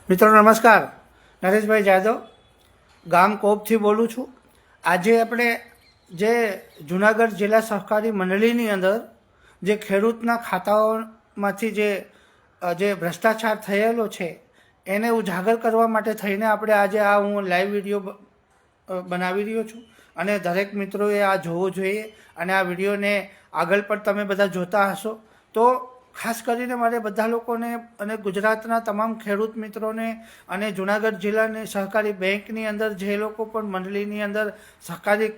મિત્રો નમસ્કાર, નરેશભાઈ જાદવ ગામ કોપથી બોલું છું। આજે આપણે જે જુનાગઢ જિલ્લા સહકારી મંડળીની અંદર જે ખેડૂતના ખાતાઓમાંથી જે ભ્રષ્ટાચાર થયેલો છે એને ઉજાગર કરવા માટે થઈને આપણે આજે આ હું લાઈવ વિડીયો બનાવી રહ્યો છું અને દરેક મિત્રોએ આ જોવો જોઈએ અને આ વિડીયોને આગળ પણ તમે બધા જોતા હશો તો ખાસ કરીને મારે બધા લોકોને અને ગુજરાતના તમામ ખેડૂત મિત્રોને અને જુનાગઢ જિલ્લાની સહકારી બેંકની અંદર જે લોકો પણ મંડળીની અંદર સહકારી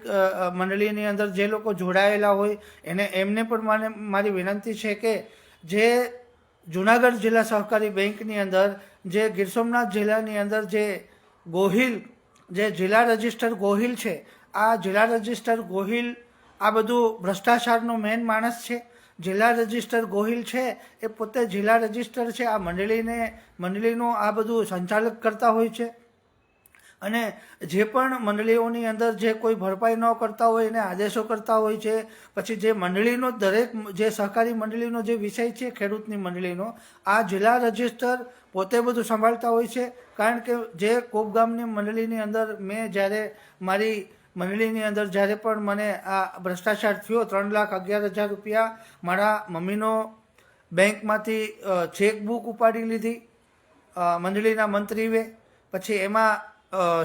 મંડળીની અંદર જે લોકો જોડાયેલા હોય એમને પણ મારી વિનંતી છે કે જે જુનાગઢ જિલ્લા સહકારી બેંકની અંદર જે ગીર સોમનાથ જિલ્લાની અંદર જે ગોહિલ જે જિલ્લા રજિસ્ટર ગોહિલ છે, આ જિલ્લા રજિસ્ટર ગોહિલ આ બધું ભ્રષ્ટાચારનો મેઇન માણસ છે। જિલ્લા રજિસ્ટર ગોહિલ છે એ પોતે જિલ્લા રજિસ્ટર છે, આ મંડળીનું આ બધું સંચાલક કરતા હોય છે અને જે પણ મંડળીઓની અંદર જે કોઈ ભરપાઈ ન કરતા હોય એને આદેશો કરતા હોય છે। પછી જે મંડળીનો દરેક જે સહકારી મંડળીનો જે વિષય છે ખેડૂતની મંડળીનો, આ જિલ્લા રજિસ્ટર પોતે બધું સંભાળતા હોય છે। કારણ કે જે કોપ ગામની મંડળીની અંદર મેં જ્યારે મારી મંડળીની અંદર જ્યારે પણ મને આ ભ્રષ્ટાચાર થયો, 3,11,000 રૂપિયા મારા મમ્મીનો બેંકમાંથી ચેકબુક ઉપાડી લીધી મંડળીના મંત્રીએ। પછી એમાં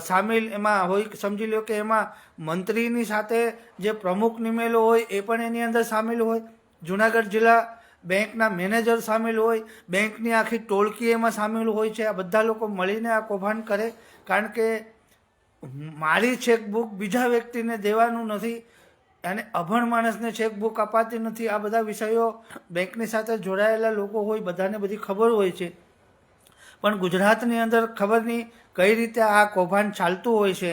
સામેલ એમાં હોય, સમજી લો કે એમાં મંત્રીની સાથે જે પ્રમુખ નિમેલો હોય એ પણ એની અંદર સામેલ હોય, જુનાગઢ જિલ્લા બેંકના મેનેજર સામેલ હોય, બેંકની આખી ટોળકી એમાં સામેલ હોય છે। આ બધા લોકો મળીને આ કૌભાંડ કરે, કારણ કે મારી ચેકબુક બીજા વ્યક્તિને દેવાનું નથી અને અભણ માણસને ચેકબુક અપાતી નથી। આ બધા વિષયો બેંકની સાથે જોડાયેલા લોકો હોય બધાને બધી ખબર હોય છે, પણ ગુજરાતની અંદર ખબર નહીં કઈ રીતે આ કૌભાંડ ચાલતું હોય છે।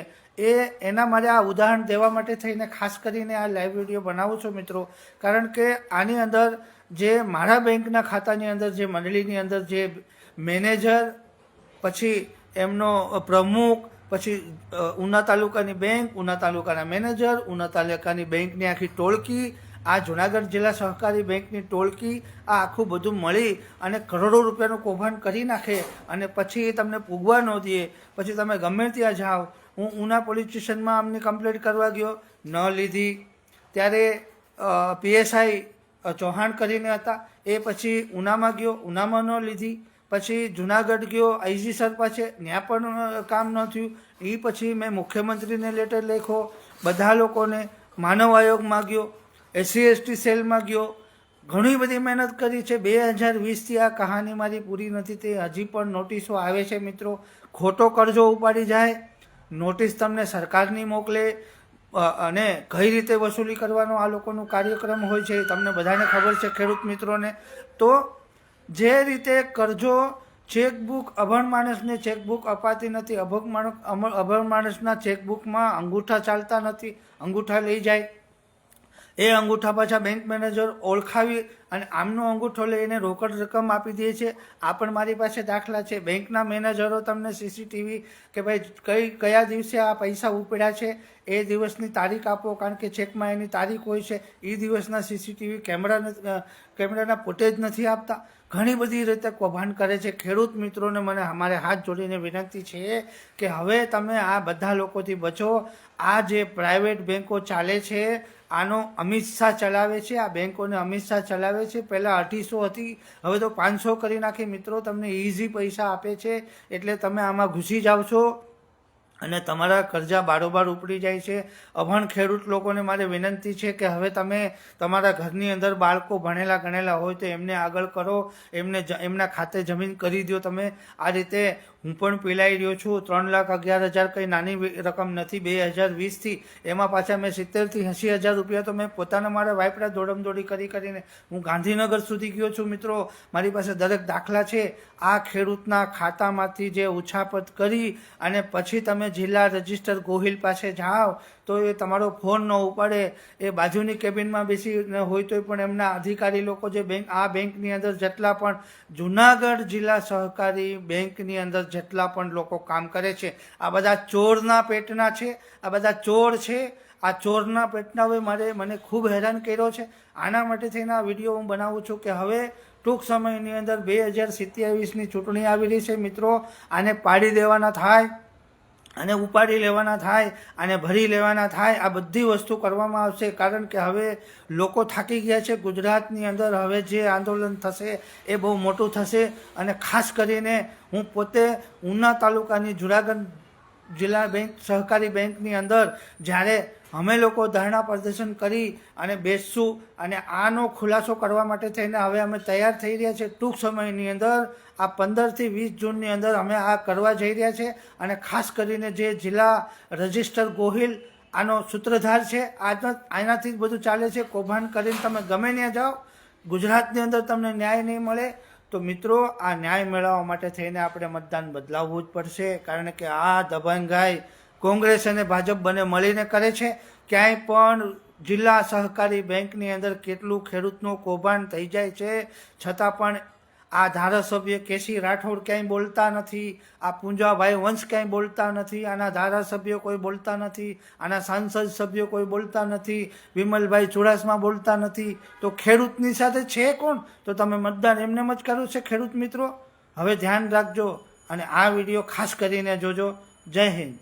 એના માટે આ ઉદાહરણ દેવા માટે થઈને ખાસ કરીને આ લાઈવ વિડીયો બનાવું છું મિત્રો। કારણ કે આની અંદર જે મારા બેંકના ખાતાની અંદર જે મંડળીની અંદર જે મેનેજર, પછી એમનો પ્રમુખ, પછી ઉના તાલુકાની બેંક, ઉના તાલુકાના મેનેજર, ઉના તાલુકાની બેંકની આખી ટોળકી, આ જુનાગઢ જિલ્લા સહકારી બેંકની ટોળકી, આ આખું બધું મળી અને કરોડો રૂપિયાનું કૌભાંડ કરી નાખે અને પછી તમને પૂગવા ન દે। પછી તમે ગમે ત્યાં જાઓ, હું ઉના પોલીસ સ્ટેશનમાં અમને કમ્પ્લેન્ટ કરવા ગયો, ન લીધી। ત્યારે PSI ચૌહાણ કરીને હતા, એ પછી ઉનામાં ગયો, ઉનામાં ન લીધી। પછી જુનાગઢ ગયો IG સર પાસે, ત્યાં પણ કામ ન થયું। એ પછી મેં મુખ્યમંત્રીને લેટર લખ્યો, બધા લોકોને, માનવ આયોગમાં ગયો, SC/ST સેલમાં ગયો, ઘણી બધી મહેનત કરી છે। 2020થી આ કહાની મારી પૂરી નથી થઈ, હજી પણ નોટિસો આવે છે મિત્રો। ખોટો કરજો ઉપાડી જાય, નોટિસ તમને સરકારની મોકલે અને કઈ રીતે વસૂલી કરવાનો આ લોકોનું કાર્યક્રમ હોય છે તમને બધાને ખબર છે ખેડૂત મિત્રોને। તો જે રીતે કરજો, ચેકબુક અભણ માણસને ચેકબુક અપાતી નથી, અભણ માણસના ચેકબુકમાં અંગૂઠા ચાલતા નથી, અંગૂઠા લઈ જાય, એ અંગૂઠા પાછા બેંક મેનેજર ઓળખાવી અને આમનો અંગૂઠો લઈને રોકડ રકમ આપી દે છે। આ પણ મારી પાસે દાખલા છે। બેંકના મેનેજરો તમને CCTV કે ભાઈ કયા દિવસે આ પૈસા ઉપડ્યા છે એ દિવસની તારીખ આપો, કારણ કે ચેકમાં એની તારીખ હોય છે, એ દિવસના CCTV કેમેરાના ફૂટેજ નથી આપતા। ઘણી બધી રીતે કૌભાંડ કરે છે। ખેડૂત મિત્રોને અમારે હાથ જોડીને વિનંતી છે કે હવે તમે આ બધા લોકોથી બચો। આ જે પ્રાઇવેટ બેંકો ચાલે છે આનો અમિત શાહ ચલાવે છે, આ બેંકોને અમિત શાહ ચલાવે છે। પહેલાં 250 હતી, હવે તો 500 કરી નાખી મિત્રો। તમને ઇઝી પૈસા આપે છે એટલે તમે આમાં ઘૂસી જાઓ છો અને તમારા કર્જા બારોબાર ઉપડી જાય છે। અભણ ખેડૂત લોકોને મારે વિનંતી છે કે હવે તમે તમારા ઘરની અંદર બાળકો ભણેલા ગણેલા હોય તો એમને આગળ કરો, એમના ખાતે જમીન કરી દો તમે। આ રીતે હું પણ પીલાઈ રહ્યો છું। 3,11,000 કંઈ નાની રકમ નથી 2020થી, એમાં પાછા મેં 70,000થી 80,000 રૂપિયા તો મેં પોતાના મારા વાઇફના દોડમદોડી કરીને હું ગાંધીનગર સુધી ગયો છું મિત્રો। મારી પાસે દરેક દાખલા છે। આ ખેડૂતના ખાતામાંથી જે ઉછાપત કરી અને પછી તમે જિલ્લા રજિસ્ટર ગોહિલ પાસે જાઓ તો એ તમારો ફોન ન ઉપાડે, એ બાજુની કેબિનમાં બેસીને હોય તોય પણ એમના અધિકારી લોકો જે આ બેંકની અંદર જેટલા પણ જુનાગઢ જિલ્લા સહકારી બેંકની અંદર જેટલા પણ લોકો કામ કરે છે, આ બધા ચોરના પેટના છે, આ બધા ચોર છે। આ ચોરના પેટનાઓએ મને ખૂબ હેરાન કર્યો છે। આના માટે થઈને આ વિડીયો હું બનાવું છું કે હવે ટૂંક સમયની અંદર 2027ની ચૂંટણી આવી રહી છે મિત્રો. આને પાડી દેવાના થાય, અને ઉપાડી લેવાના થાય, અને ભરી લેવાના થાય, આ બધી વસ્તુ કરવામાં આવશે. કારણ કે હવે લોકો થાકી ગયા છે. ગુજરાતની અંદર હવે જે આંદોલન થશે એ બહુ મોટું થશે. અને ખાસ કરીને હું પોતે ઉના તાલુકાની જુનાગઢ જિલ્લા બેંક સહકારી બેંકની અંદર જ્યારે અમે લોકો ધરણા પ્રદર્શન કરી અને બેસશું, અને આનો ખુલાસો કરવા માટે થઈને હવે અમે તૈયાર થઈ રહ્યા છીએ. ટૂંક સમયની અંદર આ 15થી 20 જૂનની અંદર અમે આ કરવા જઈ રહ્યા છીએ. અને ખાસ કરીને જે જિલ્લા રજિસ્ટર ગોહિલ આનો સૂત્રધાર છે, આનાથી જ બધું ચાલે છે. કૌભાંડ કરીને તમે ગમે ત્યાં જાઓ, ગુજરાતની અંદર તમને ન્યાય નહીં મળે. તો મિત્રો, આ ન્યાય મેળવવા માટે થઈને આપણે મતદાન બદલાવવું જ પડશે. કારણ કે આ દબંગાઈ કોંગ્રેસ અને ભાજપ બંને મળીને કરે છે. ક્યાંય પણ જિલ્લા સહકારી બેંકની અંદર કેટલું ખેડૂતનું કૌભાંડ થઈ જાય છે, છતાં પણ આ ધારાસભ્ય કેસી રાઠોડ ક્યાંય બોલતા નથી, આ પૂંજાભાઈ વંશ ક્યાંય બોલતા નથી, આના ધારાસભ્યો કોઈ બોલતા નથી, આના સાંસદ સભ્યો કોઈ બોલતા નથી, વિમલભાઈ ચુડાસમા બોલતા નથી. તો ખેડૂતની સાથે છે કોણ? તો તમે મતદાન એમનેમ જ કર્યું છે ખેડૂત મિત્રો. હવે ધ્યાન રાખજો અને આ વિડીયો ખાસ કરીને જોજો. જય હિન્દ.